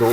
2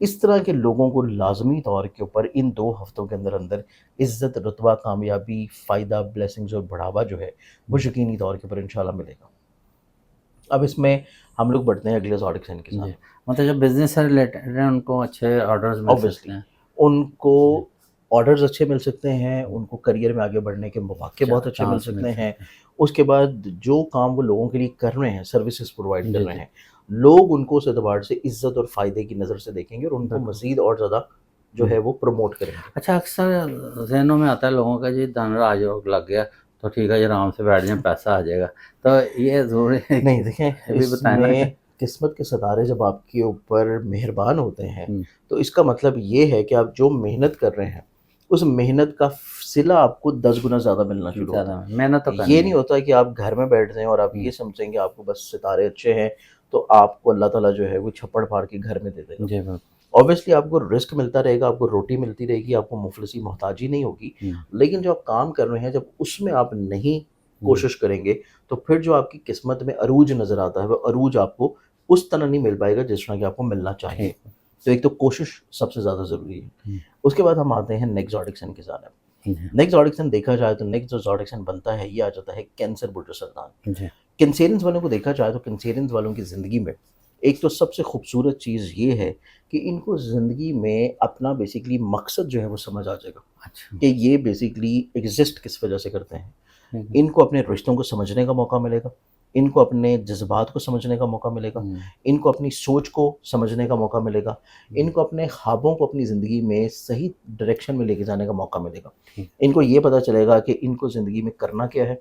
اس طرح کے لوگوں کو لازمی طور کے اوپر ان 2 ہفتوں کے اندر اندر عزت، رتبہ، کامیابی، فائدہ، بلیسنگز اور بڑھاوا جو ہے وہ یقینی طور کے اوپر انشاءاللہ ملے گا۔ اب اس میں ہم لوگ بڑھتے ہیں اگلے زوڈک سائن کے جی، ساتھ۔ مطلب جو بزنس سے ریلیٹڈ ہیں ان کو اچھے آرڈرز مل سکتے اوبویسلی ہیں۔ ان کو جی، آرڈرز اچھے مل سکتے ہیں، ان کو کریئر میں آگے بڑھنے کے مواقع بہت اچھے مل چانس سکتے ہیں۔ اس کے بعد جو کام وہ لوگوں کے لیے کر رہے ہیں، سروسز پرووائڈ کر جی رہے جی ہیں، لوگ ان کو اس اعتبار سے عزت اور فائدے کی نظر سے دیکھیں گے اور ان کو بالکل۔ مزید اور زیادہ جو ہے وہ پروموٹ کریں گے۔ اچھا، اکثر ذہنوں میں آتا ہے لوگوں کا جی دھن راج یوگ لگ گیا تو ٹھیک ہے جی آرام سے بیٹھ جائیں پیسہ آ جائے گا، تو یہ ضروری ہے نہیں کہ دیکھیں، یہ بھی اس بتائیں نا میں کہ قسمت کے ستارے جب آپ کے اوپر مہربان ہوتے ہیں ہوں، تو اس کا مطلب یہ ہے کہ آپ جو محنت کر رہے ہیں اس محنت کا صلہ آپ کو 10 گنا زیادہ ملنا شروع ہوتا زیادہ ہے۔ محنت تو یہ کرنی نہیں ہے۔ ہوتا کہ آپ گھر میں بیٹھ جائیں اور آپ یہ سمجھیں کہ آپ کو بس ستارے اچھے ہیں تو آپ کو اللہ تعالیٰ جو ہے وہ چھپڑ پھاڑ کے گھر میں دے دے گا۔ جی بالکل۔ اوبیسلی آپ کو رزق ملتا رہے گا، آپ کو روٹی ملتی رہے گی، آپ کو مفلسی محتاجی نہیں ہوگی، لیکن جو آپ کام کر رہے ہیں جب اس میں آپ نہیں کوشش کریں گے تو پھر جو آپ کی قسمت میں عروج نظر آتا ہے وہ عروج آپ کو اس طرح نہیں مل پائے گا جس طرح کہ آپ کو ملنا چاہیے۔ ٹھیک تو ایک تو کوشش سب سے زیادہ ضروری ہے۔ اس کے بعد ہم آتے ہیں نیکسٹ زوڈک سائن کی جانب۔ جی نیکسٹ زوڈک سائن دیکھا جائے تو نیکسٹ جو زوڈک سائن بنتا ہے یہ آ جاتا ہے کینسر برج سرطان۔ جی کینسیرینز والوں کو دیکھا جائے تو کینسیرینز والوں کی زندگی میں ایک تو سب سے خوبصورت چیز یہ ہے کہ ان کو زندگی میں اپنا بیسیکلی مقصد جو ہے وہ سمجھ آ جائے گا اچھا کہ یہ بیسیکلی ایگزسٹ کس وجہ سے کرتے ہیں۔ ٹھیک ہے۔ ان کو اپنے رشتوں کو سمجھنے کا موقع ملے گا، ان کو اپنے جذبات کو سمجھنے کا موقع ملے گا، ان کو اپنی سوچ کو سمجھنے کا موقع ملے گا، ان کو اپنے خوابوں کو اپنی زندگی میں صحیح ڈائریکشن میں لے کے جانے کا موقع ملے گا۔ ٹھیک۔ ان کو یہ پتہ چلے گا کہ ان کو زندگی میں کرنا کیا ہے،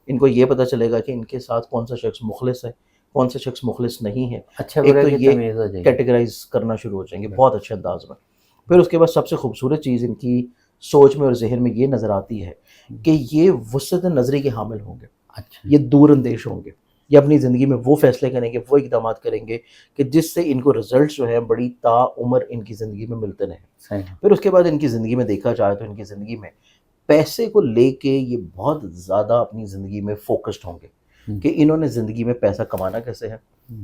ان کو یہ پتہ چلے گا کہ ان کے ساتھ کون سا شخص مخلص ہے، کون سا شخص مخلص نہیں ہے۔ اچھے ایک برے تو کی یہ تمیز ہو جائے گی۔ کیٹیگرائز کرنا شروع ہو جائیں گے بہت اچھے انداز میں۔ پھر اس کے بعد سب سے خوبصورت چیز ان کی سوچ میں اور ذہن میں یہ نظر آتی ہے کہ یہ وسعت نظری کے حامل ہوں گے، اچھا یہ دور اندیش ہوں گے، یہ اپنی زندگی میں وہ فیصلے کریں گے، وہ اقدامات کریں گے کہ جس سے ان کو رزلٹس جو ہیں بڑی تا عمر ان کی زندگی میں ملتے رہیں۔ صحیح۔ پھر اس کے بعد ان کی زندگی میں دیکھا جائے تو ان کی زندگی میں پیسے کو لے کے یہ بہت زیادہ اپنی زندگی میں فوکسڈ ہوں گے کہ انہوں نے زندگی میں پیسہ کمانا کیسے ہے،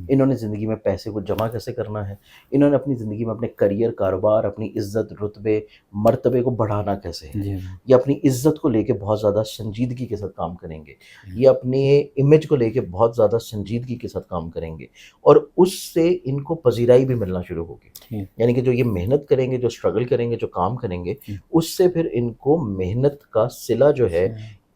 انہوں نے زندگی میں پیسے کو جمع کیسے کرنا ہے، انہوں نے اپنی زندگی میں اپنے کریئر، کاروبار، اپنی عزت، رتبے، مرتبے کو بڑھانا کیسے ہے۔ جی یہ اپنی عزت کو لے کے بہت زیادہ سنجیدگی کے ساتھ کام کریں گے، یہ اپنے امیج کو لے کے بہت زیادہ سنجیدگی کے ساتھ کام کریں گے اور اس سے ان کو پذیرائی بھی ملنا شروع ہوگی۔ ٹھیک۔ یعنی کہ جو یہ محنت کریں گے، جو اسٹرگل کریں گے، جو کام کریں گے، اس سے پھر ان کو محنت کا صلہ جو ہے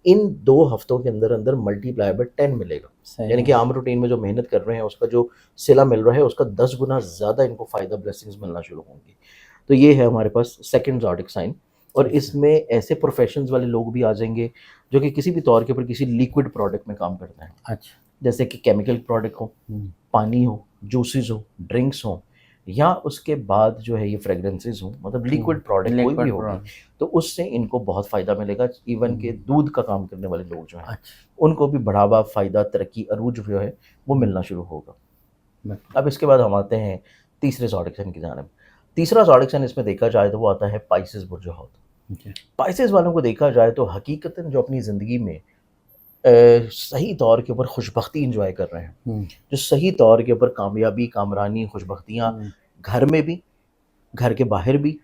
ان 2 ہفتوں کے اندر اندر ملٹی پلائی بائی 10 ملے گا۔ صحیح۔ یعنی کہ عام روٹین میں جو محنت کر رہے ہیں اس کا جو صلہ مل رہا ہے اس کا 10 گنا زیادہ ان کو فائدہ بلیسنگز ملنا شروع ہوں گی۔ تو یہ ہے ہمارے پاس سیکنڈ زوڈک سائن، اور اس میں ایسے پروفیشنز والے لوگ بھی آ جائیں گے جو کہ کسی بھی طور کے اوپر کسی لیکوڈ پروڈکٹ میں کام کرتے ہیں، اچھا جیسے کہ کیمیکل پروڈکٹ ہو، پانی ہو، جوسز ہو، ڈرنکس ہوں، یا اس کے بعد جو ہے یہ فریگرنسز ہوں، مطلب لیکوڈ پروڈکٹ کوئی بھی ہوگی تو اس سے ان کو بہت فائدہ ملے گا۔ ایون کہ دودھ کا کام کرنے والے لوگ جو ہیں اچھا ان کو بھی بڑھاوا، فائدہ، ترقی، عروج جو ہے وہ ملنا شروع ہوگا۔ اب اس کے بعد ہم آتے ہیں تیسرے زوڈک سائن کی جانب۔ تیسرا زوڈک سائن اس میں دیکھا جائے تو وہ آتا ہے پائسز برج حوت۔ پائسز والوں کو دیکھا جائے تو حقیقتاً جو اپنی زندگی میں صحیح طور کے اوپر خوشبختی انجوائے کر رہے ہیں، جو صحیح طور کے اوپر کامیابی، کامرانی، خوشبختیاں گھر میں بھی، گھر کے باہر بھی،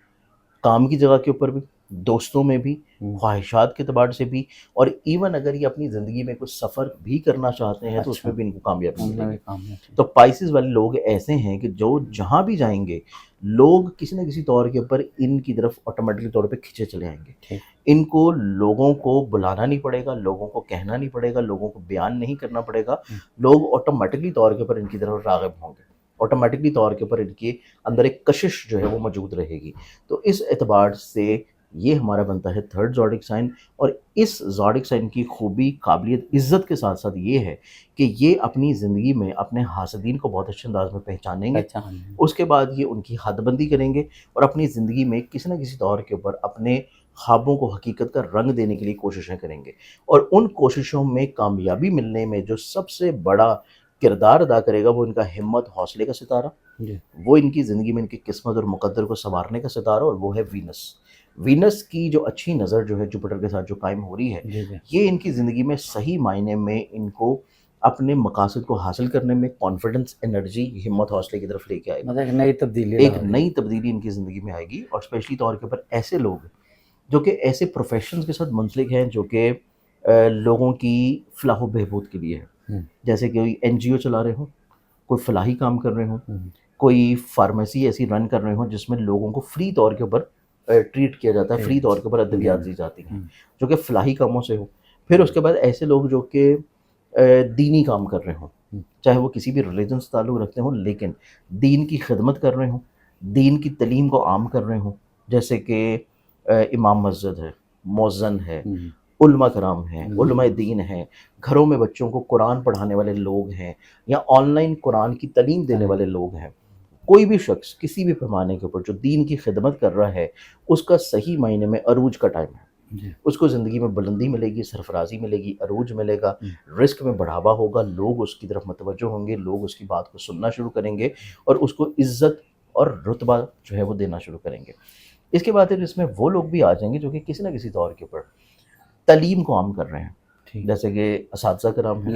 کام کی جگہ کے اوپر بھی، دوستوں میں بھی، خواہشات کے اعتبار سے بھی، اور ایون اگر یہ اپنی زندگی میں کچھ سفر بھی کرنا چاہتے ہیں تو اس میں بھی ان کو کامیابی ملے گی۔ تو پائسز والے لوگ ایسے ہیں کہ جو جہاں بھی جائیں گے لوگ کسی نہ کسی طور کے اوپر ان کی طرف آٹومیٹکلی طور پہ کھینچے چلے آئیں گے۔ ان کو لوگوں کو بلانا نہیں پڑے گا، لوگوں کو کہنا نہیں پڑے گا، لوگوں کو بیان نہیں کرنا پڑے گا، لوگ آٹومیٹکلی طور کے اوپر ان کی طرف راغب ہوں گے، آٹومیٹکلی طور کے اوپر ان کے اندر ایک کشش جو ہے وہ موجود رہے گی۔ تو اس اعتبار سے یہ ہمارا بنتا ہے تھرڈ زوڈک سائن، اور اس زوڈک سائن کی خوبی، قابلیت، عزت کے ساتھ ساتھ یہ ہے کہ یہ اپنی زندگی میں اپنے حاسدین کو بہت اچھے انداز میں پہچانیں گے، اس کے بعد یہ ان کی حد بندی کریں گے اور اپنی زندگی میں کسی نہ کسی طور کے اوپر اپنے خوابوں کو حقیقت کا رنگ دینے کے لیے کوششیں کریں گے، اور ان کوششوں میں کامیابی ملنے میں جو سب سے بڑا کردار ادا کرے گا وہ ان کا ہمت، حوصلے کا ستارہ، وہ ان کی زندگی میں ان کی قسمت اور مقدر کو سنوارنے کا ستارہ، اور وہ ہے وینس۔ وینس کی جو اچھی نظر جو ہے جوپیٹر کے ساتھ جو قائم ہو رہی ہے، یہ ان کی زندگی میں صحیح معنی میں ان کو اپنے مقاصد کو حاصل کرنے میں کانفیڈنس، انرجی، ہمت، حوصلے کی طرف لے کے آئے گا. مطلب ایک نئی تبدیلی ایک لا رہی ہے. نئی تبدیلی ان کی زندگی میں آئے گی. اور اسپیشلی طور کے اوپر ایسے لوگ جو کہ ایسے پروفیشنز کے ساتھ منسلک ہیں جو کہ لوگوں کی فلاح و بہبود کے لیے ہے. جیسے کہ کوئی این جی او چلا رہے ہوں، کوئی فلاحی کام کر رہے ہوں، کوئی فارمیسی ایسی رن کر رہے ہوں جس میں لوگوں کو فری طور کے اوپر ٹریٹ کیا جاتا ہے، فری طور کے اوپر ادویات دی جاتی ہیں جو کہ فلاحی کاموں سے ہو. پھر اس کے بعد ایسے لوگ جو کہ دینی کام کر رہے ہوں، چاہے وہ کسی بھی ریلیجن سے تعلق رکھتے ہوں لیکن دین کی خدمت کر رہے ہوں، دین کی تعلیم کو عام کر رہے ہوں. جیسے کہ امام مسجد ہے، مؤذن ہے، علماء کرام ہیں، علماء دین ہیں، گھروں میں بچوں کو قرآن پڑھانے والے لوگ ہیں، یا آن لائن قرآن کی تعلیم دینے والے لوگ ہیں. کوئی بھی شخص کسی بھی پیمانے کے اوپر جو دین کی خدمت کر رہا ہے، اس کا صحیح معنی میں عروج کا ٹائم ہے. اس کو زندگی میں بلندی ملے گی، سرفرازی ملے گی، عروج ملے گا، رزق میں بڑھاوا ہوگا، لوگ اس کی طرف متوجہ ہوں گے، لوگ اس کی بات کو سننا شروع کریں گے اور اس کو عزت اور رتبہ جو ہے وہ دینا شروع کریں گے. اس کے بعد پھر اس میں وہ لوگ بھی آ جائیں گے جو کہ کسی نہ کسی طور کے اوپر تعلیم کو عام کر رہے ہیں. جیسے کہ اساتذہ کرام ہیں،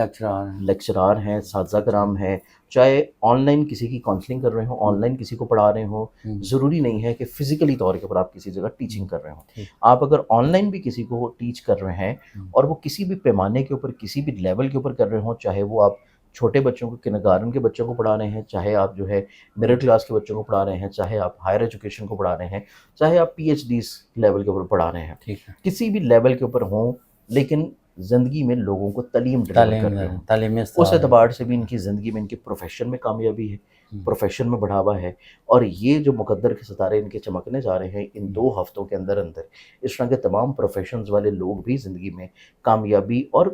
لیکچرار ہیں، اساتذہ کرام ہیں، چاہے آن لائن کسی کی کاؤنسلنگ کر رہے ہوں، آن لائن کسی کو پڑھا رہے ہوں. ضروری نہیں ہے کہ فزیکلی طور کے اوپر آپ کسی جگہ ٹیچنگ کر رہے ہوں. آپ اگر آن لائن بھی کسی کو ٹیچ کر رہے ہیں اور وہ کسی بھی پیمانے کے اوپر، کسی بھی لیول کے اوپر کر رہے ہوں، چاہے وہ آپ چھوٹے بچوں کو، کنڈرگارٹن کے بچوں کو پڑھا رہے ہیں، چاہے آپ جو ہے مڈل کلاس کے بچوں کو پڑھا رہے ہیں، چاہے آپ ہائر ایجوکیشن کو پڑھا رہے ہیں، چاہے آپ پی ایچ ڈیز لیول کے اوپر پڑھا رہے ہیں، کسی بھی لیول کے اوپر ہوں، لیکن زندگی میں لوگوں کو تعلیم ڈلیور کر رہے ہوں، اس اعتبار سے بھی ان کی زندگی میں، ان کے پروفیشن میں کامیابی ہے، پروفیشن میں بڑھاوا ہے. اور یہ جو مقدر کے ستارے ان کے چمکنے جا رہے ہیں ان 2 ہفتوں کے اندر اندر، اس طرح کے تمام پروفیشنز والے لوگ بھی زندگی میں کامیابی اور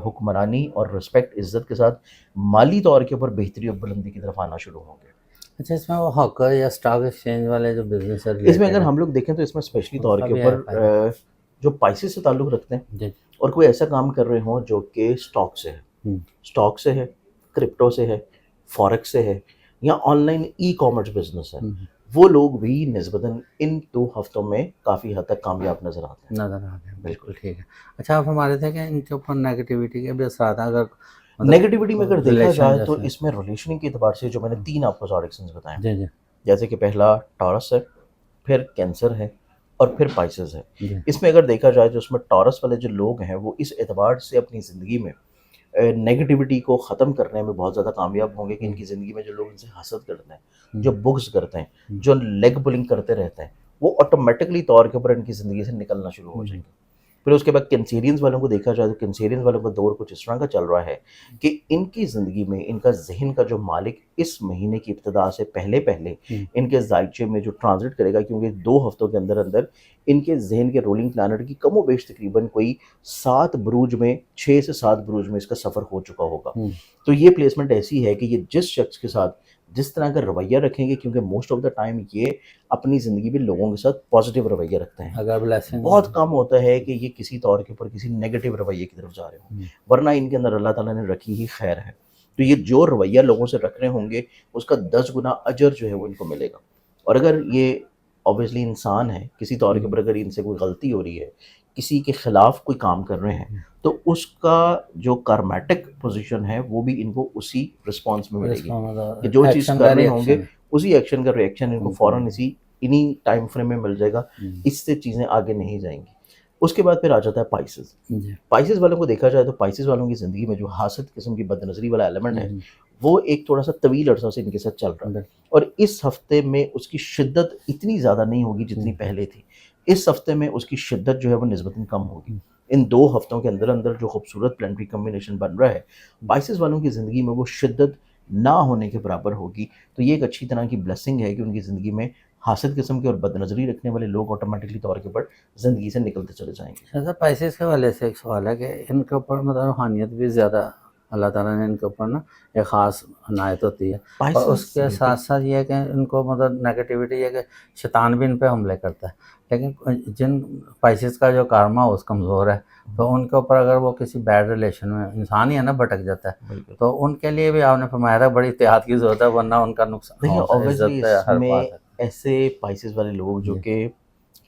حکمرانی اور رسپیکٹ، عزت کے ساتھ مالی طور کے اوپر بہتری اور بلندی کی طرف آنا شروع ہوں گے. اچھا، اس میں وہ ہاکر یا اسٹاک ایکسچینج والے جو بزنس ہے، اس میں اگر ہم لوگ دیکھیں تو اس میں اسپیشلی طور کے اوپر جو پیسے سے تعلق رکھتے ہیں اور کوئی ایسا کام کر رہے ہوں جو کہ اسٹاک سے ہے، اسٹاک سے ہے، کرپٹو سے ہے، فوریکس سے ہے، یا on line e commerce business ہے، وہ لوگ بھی نسبتاً ان 2 ہفتوں میں کافی حد تک کامیاب نظر آتے ہیں. بالکل ٹھیک ہے. اچھا، آپ ہمارے تھے کہ ان کے اوپر نیگیٹیوٹی کے بھی اثرات ہیں. اگر نیگیٹیوٹی میں اگر دیکھا جائے تو اس میں ریلیشننگ کے اعتبار سے جو میں نے 3 آپ کو زوڈکسنز بتائے، جیسے کہ پہلا ٹورس ہے، پھر کینسر ہے اور پھر پائسز ہے. اس میں اگر دیکھا جائے تو اس میں ٹورس والے جو لوگ ہیں وہ اس اعتبار سے اپنی زندگی میں نیگیٹیوٹی کو ختم کرنے میں بہت زیادہ کامیاب ہوں گے کہ ان کی زندگی میں جو لوگ ان سے حسد کرتے ہیں، جو بغض کرتے ہیں، جو لیگ پلنگ کرتے رہتے ہیں، وہ آٹومیٹکلی طور کے اوپر ان کی زندگی سے نکلنا شروع ہو جائیں گے. پھر اس کے بعد کینسیرینز والوں کو دیکھا جائے تو کینسیرینز والوں کا دور کچھ اس طرح کا چل رہا ہے کہ ان کی زندگی میں ان کا ذہن کا جو مالک اس مہینے کی ابتدا سے پہلے ان کے ذائچے میں جو ٹرانزٹ کرے گا، کیونکہ 2 ہفتوں کے اندر اندر ان کے ذہن کے رولنگ پلانٹ کی کم و بیش تقریباً کوئی 7 بروج میں، 6 سے 7 بروج میں اس کا سفر ہو چکا ہوگا. تو یہ پلیسمنٹ ایسی ہے کہ یہ جس شخص کے ساتھ جس طرح کا رویہ رکھیں گے، کیونکہ موسٹ آف دا ٹائم یہ اپنی زندگی میں لوگوں کے ساتھ پازیٹیو رویہ رکھتے ہیں، بہت کم ہوتا ہے کہ یہ کسی طور کے اوپر کسی نیگیٹو رویے کی طرف جا رہے ہوں، ورنہ ان کے اندر اللہ تعالیٰ نے رکھی ہی خیر ہے. تو یہ جو رویہ لوگوں سے رکھ رہے ہوں گے اس کا 10 گنا اجر جو ہے وہ ان کو ملے گا. اور اگر یہ اوبویسلی انسان ہے، کسی طور کے اوپر اگر ان سے کوئی غلطی ہو رہی ہے، کسی کے خلاف کوئی کام کر رہے ہیں، تو اس کا جو کارمیٹک پوزیشن ہے وہ بھی ان کو اسی رسپانس میں ملے گی کہ جو چیز کر رہے ہوں گے اسی ایکشن کا ریئیکشن ان کو فوراً انہی ٹائم فریم میں مل جائے گا. اس سے چیزیں آگے نہیں جائیں گی. اس کے بعد پھر آ جاتا ہے پائسز. پائسز والوں کو دیکھا جائے تو پائسز والوں کی زندگی میں جو حاسد قسم کی بد نظری والا ایلیمنٹ ہے وہ ایک تھوڑا سا طویل عرصہ سے ان کے ساتھ چل رہا ہے، اور اس ہفتے میں اس کی شدت اتنی زیادہ نہیں ہوگی جتنی پہلے تھی. اس ہفتے میں اس کی شدت جو ہے وہ نسبتاً کم ہوگی. ان 2 ہفتوں کے اندر اندر جو خوبصورت پلانٹری کمبینیشن بن رہا ہے پائسز والوں کی زندگی میں وہ شدت نہ ہونے کے برابر ہوگی. تو یہ ایک اچھی طرح کی بلیسنگ ہے کہ ان کی زندگی میں حاسد قسم کے اور بد نظری رکھنے والے لوگ آٹومیٹکلی طور کے اوپر زندگی سے نکلتے چلے جائیں گے. ایسا پیسے کے والے سے ایک سوال ہے کہ ان کے اوپر مطلب روحانیت بھی زیادہ اللہ تعالیٰ نے ان کے اوپر نا ایک خاص عنایت ہوتی ہے، اور اس کے ساتھ ساتھ یہ ہے کہ ان کو مطلب نیگیٹیوٹی ہے کہ شیطان بھی ان پہ حملے کرتا ہے. لیکن جن پائسز کا جو کارما اس کمزور ہے تو ان کے اوپر اگر وہ کسی بیڈ ریلیشن میں، انسان ہی ہے نا بھٹک جاتا ہے، تو ان کے لیے بھی آپ نے فرمایا تھا بڑی احتیاط کی ضرورت ہے ورنہ ان کا نقصان. دیکھیے اوبویسلی اس میں ایسے پائسز والے لوگ جو کہ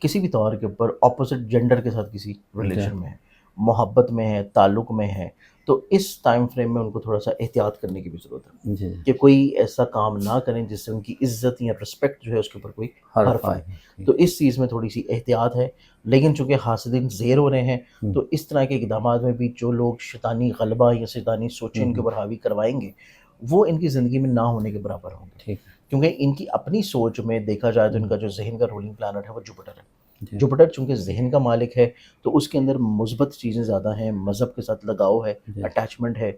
کسی بھی طور کے اوپر اپوزٹ جینڈر کے ساتھ کسی ریلیشن میں ہے، محبت میں ہے، تعلق میں ہے، تو اس ٹائم فریم میں ان کو تھوڑا سا احتیاط کرنے کی بھی ضرورت ہے جی کہ کوئی ایسا کام نہ کریں جس سے ان کی عزت یا رسپیکٹ جو ہے اس کے اوپر کوئی حرف آئے. تو اس چیز میں تھوڑی سی احتیاط ہے. لیکن چونکہ حاسدین زیر ہو رہے ہیں تو اس طرح کے اقدامات میں بھی جو لوگ شیطانی غلبہ یا شیطانی سوچیں ان کے اوپر حاوی کروائیں گے وہ ان کی زندگی میں نہ ہونے کے برابر ہوں گے. ٹھیک. کیونکہ ان کی اپنی سوچ میں دیکھا جائے تو ان کا جو ذہن کا رولنگ پلانٹ ہے وہ جوپیٹر ہے. جوپیٹر چونکہ ذہن کا مالک ہے تو اس کے اندر مثبت چیزیں زیادہ ہیں, مذہب کے ساتھ لگاؤ ہے, اٹیچمنٹ ہے,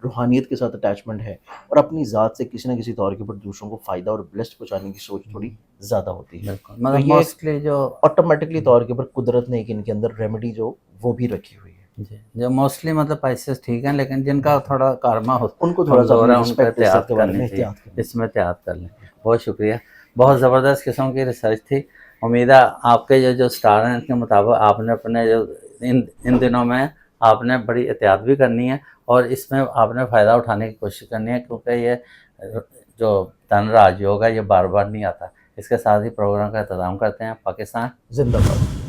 روحانیت کے ساتھ اٹیچمنٹ ہے, اور اپنی ذات سے کسی نہ کسی طور کے اوپر دوسروں کو فائدہ اور بلیسڈ پہنچانے کی سوچ تھوڑی زیادہ ہوتی ہے. مطلب موسٹلی جو آٹومیٹکلی طور کے اوپر قدرت نے ایک ان کے اندر ریمیڈی جو وہ بھی رکھی ہوئی ہے. جی جو موسٹلی مطلب پیسے ٹھیک ہیں لیکن جن کا تھوڑا کارما ہو ان کو تھوڑا سا ان کو رسپیکٹ احتیاط کرنی چاہیے, اس میں احتیاط کر لیں. بہت شکریہ, بہت زبردست قسم کی ریسرچ تھی. امید ہے آپ کے جو اسٹار ہیں ان کے مطابق آپ نے اپنے جو ان دنوں میں آپ نے بڑی احتیاط بھی کرنی ہے اور اس میں آپ نے فائدہ اٹھانے کی کوشش کرنی ہے کیونکہ یہ جو دھن راج یوگ ہے یہ بار بار نہیں آتا. اس کے ساتھ ہی پروگرام کا اہتمام کرتے ہیں. پاکستان زندہ باد.